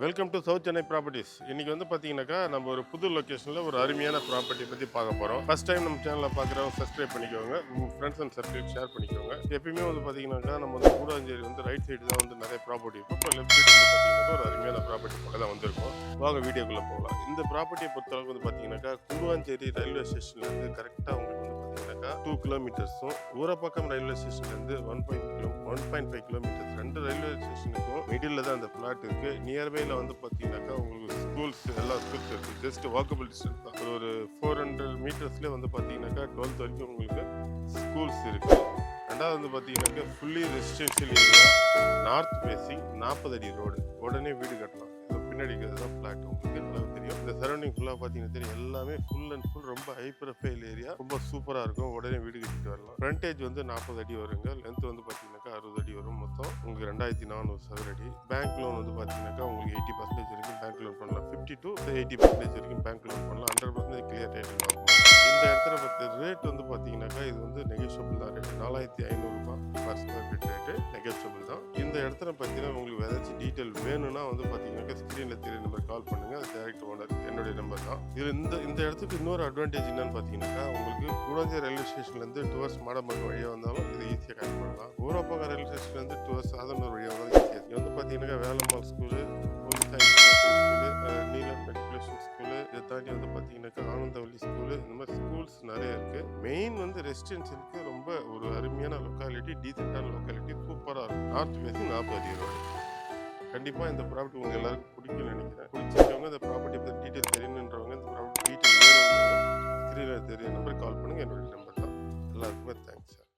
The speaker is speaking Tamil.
Welcome to south Chennai properties. இன்னைக்கு வந்து பார்த்தீங்கன்னாக்கா நம்ம ஒரு புது லொக்கேஷனில் ஒரு அருமையான ப்ராப்பர்ட்டி பற்றி பார்க்க போகிறோம். ஃபர்ஸ்ட் டைம் நம்ம சேனலில் பார்க்குறவங்க சப்ஸ்கிரைப் பண்ணிக்கோங்க, ஃப்ரெண்ட்ஸ் அண்ட் சர்க்கிள் ஷேர் பண்ணிக்கோங்க. எப்பயுமே வந்து பார்த்தீங்கன்னாக்கா நம்ம வந்து கூடாஞ்சேரி வந்து ரைட் சைடு தான் வந்து நிறைய ப்ராப்பர்ட்டி இருக்கும். இப்போ லெஃப்ட் சைடு வந்து பார்த்தீங்கன்னாக்கா ஒரு அருமையான ப்ராப்பர்ட்டி பக்கம் தான் வந்திருக்கும். வாங்க வீடியோக்குள்ளே போகலாம். இந்த ப்ராப்பர்ட்டியை பொறுத்தளவுக்கு வந்து பார்த்தீங்கன்னாக்கா கூடாஞ்சேரி ரயில்வே ஸ்டேஷன்லேருந்து கரெக்டாக உங்களுக்கு வந்து பார்த்தீங்கன்னாக்கா 2 கிலோமீட்டர்ஸும் ஊரப்பாக்கம் ரயில்வே ஸ்டேஷன்லேருந்து 1.5 கிலோமீட்டர்ஸ் ரெண்டு ரயில்வே ஸ்டேஷனுக்கும் மிடில் தான் அந்த பிளாட் இருக்குது. நியர்பையில் வந்து பார்த்தீங்கன்னாக்கா உங்களுக்கு ஸ்கூல்ஸ் எல்லா ஸ்கூல்ஸ் இருக்குது. ஜஸ்ட் வாக்கபிள் டிஸ்டன்ஸ் தான். ஒரு 400 மீட்டர்ஸ்லேயே வந்து பார்த்தீங்கன்னாக்கா 12th வரைக்கும் உங்களுக்கு ஸ்கூல்ஸ் இருக்குது. ரெண்டாவது வந்து பார்த்தீங்கன்னாக்கா fully residential area, north facing, 40 அடி ரோடு, உடனே வீடு கட்டலாம். இது பின்னாடி தான் ஃப்ளாட் உங்களுக்கு நல்லா தெரியும். இந்த சரௌண்டிங் ஃபுல்லாக பார்த்தீங்கன்னா தெரியும், எல்லாமே ஃபுல் அண்ட் ஃபுல் ரொம்ப ஹை ப்ரொஃபைல் ஏரியா, ரொம்ப சூப்பராக இருக்கும். உடனே வீடு கட்டிட்டு வரலாம். ஃப்ரண்டேஜ் வந்து 40 அடி வருங்க. லென்த் வந்து பார்த்தீங்கன்னாக்கா 60 அடி வரும். மொத்தம் உங்களுக்கு 2400 சதுர அடி. பேங்க் லோன் வந்து பார்த்தீங்கன்னாக்கா உங்களுக்கு 80% வரைக்கும் பேங்க் லோன் பண்ணலாம். 50 to 80% வரைக்கும் பேங்க் லோன் பண்ணலாம். 100% கிளியர் டைட்டில் ஆகும். இந்த இடத்துல ரேட் வந்து பார்த்தீங்கன்னாக்கா இது வந்து நெகோஷியபிள் தான். ரேட் 4500 ரூபாய் per square feet rate negotiable தான். இந்த இடத்துல பார்த்தீங்கன்னா உங்களுக்கு ஏதாச்சும் டீட்டெயில் வேணும்னா வந்து பார்த்தீங்கன்னாக்கா ஸ்க்ரீனில் தெரிய நம்பர் கால் பண்ணுங்க. அது டைரக்ட் ஓனர் என்னுடைய நம்பர் தான். இதில் இந்த இடத்துக்கு இன்னொரு அட்வான்டேஜ் என்னன்னு பார்த்தீங்கன்னாக்கா உங்களுக்கு கூடாஞ்சேரி ரயில்வே ஸ்டேஷன்லேருந்து டுவர்ஸ் மாடம்பாக்கம் வழியாக வந்தாலும் இது ஈஸியாக கனெக்ட் பண்ணலாம். ஊரப்பாக்கம் ரயில்வே ஸ்டேஷன்லேருந்து டுவர்ஸ் சாதனூர் வழியாக வந்தாலும் ஈஸியாக. இது வந்து பார்த்தீங்கன்னாக்கா Velammal school, Neelan matriculation school, இதை தாண்டி வந்து பார்த்தீங்கன்னாக்கா ஆனந்தவல்லி ஸ்கூலு, இந்த மாதிரி ஸ்கூல்ஸ் நிறைய இருக்குது. மெயின் வந்து ரெசிடென்சியலுக்கு ரொம்ப ஒரு அருமையான லொக்காலிட்டி, டீசெண்டான லொக்காலிட்டி, சூப்பராக இருக்கும். நார்த் ஃபேஸிங் 40 அடி ரோடு. கண்டிப்பாக இந்த ப்ராப்பர்ட்டி உங்களுக்கு எல்லாருக்கும் பிடிக்கும்னு நினைக்கிறேன். பிடிச்சிருக்கவங்க இந்த ப்ராப்பர்ட்டி பற்றி டீட்டெயில் தெரியணுன்றவங்க இந்த ப்ராப்பர்ட்டி டீட்டெயில் வேணும்னு ஸ்க்ரீனில் தெரிய நம்பர் கால் பண்ணுங்கள். என்னுடைய நம்பர் தான். எல்லாருக்குமே தேங்க்ஸ் சார்.